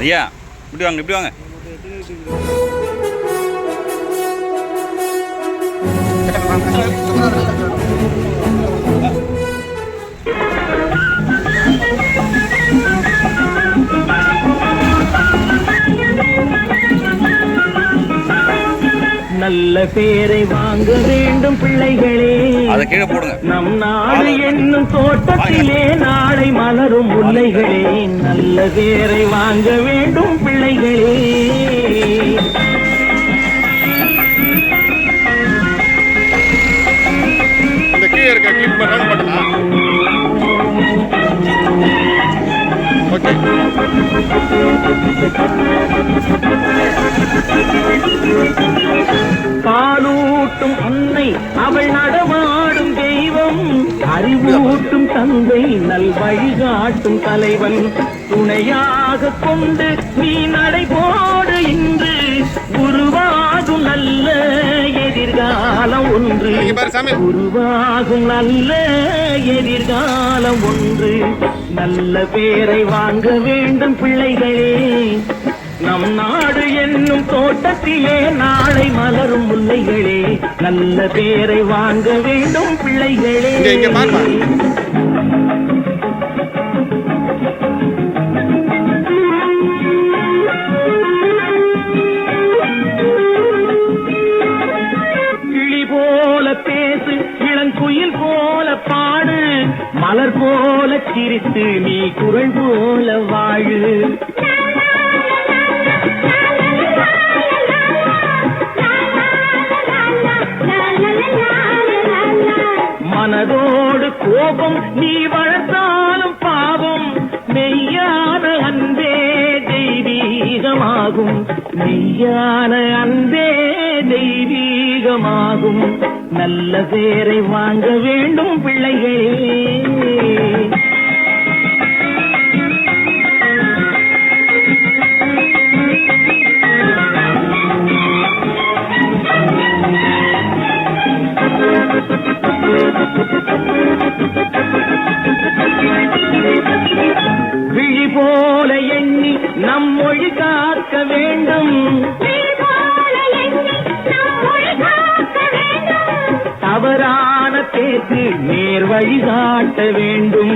ஐயா இப்படி வாங்க இப்படி வாங்க. நல்ல பேரை வாங்க வேண்டும் பிள்ளைகளே, அதை கீழே போடுங்க. நம் நாடு என்னும் தோட்டத்திலே நாளை மலரும் முல்லைகளே. நல்ல பேரை வாங்க வேண்டும் பிள்ளைகளே. இந்த கீழே இருக்க கிளிக் பட்டன் பட்டனா? ஓகே. பாலூட்டும் அன்னை அவள் நடமாடும் தெய்வம், அறிவூட்டும் தந்தை நல் வழிகாட்டும் தலைவன். துணையாக கொண்டு நீ நடைபோடு இன்று உருவாகும் நல்ல எதிர்காலம் ஒன்று. உருவாகும் நல்ல எதிர்காலம் ஒன்று. நல்ல பேரை வாங்க வேண்டும் பிள்ளைகளே, நம் நாடு என்னும் தோட்டத்திலே நாளை மலரும் முல்லைகளே. நல்ல பேரை வாங்க வேண்டும் பிள்ளைகளே. கிளி போல பேசு, இளங்குயில் போல பாடு, மலர் போல சிரித்து நீ குரல் போல வாழு. மனதோடு கோபம் நீ வளர்த்தாலும் பாவம், மெய்யான அன்பே தெய்வீகமாகும். மெய்யான அன்பே தெய்வீகமாகும். நல்ல பேரை வாங்க வேண்டும் பிள்ளைகளே. விழி போல எண்ணி நம் மொழி காக்க வேண்டும். தவறான பேச்சு நேர் வழி காட்ட வேண்டும்.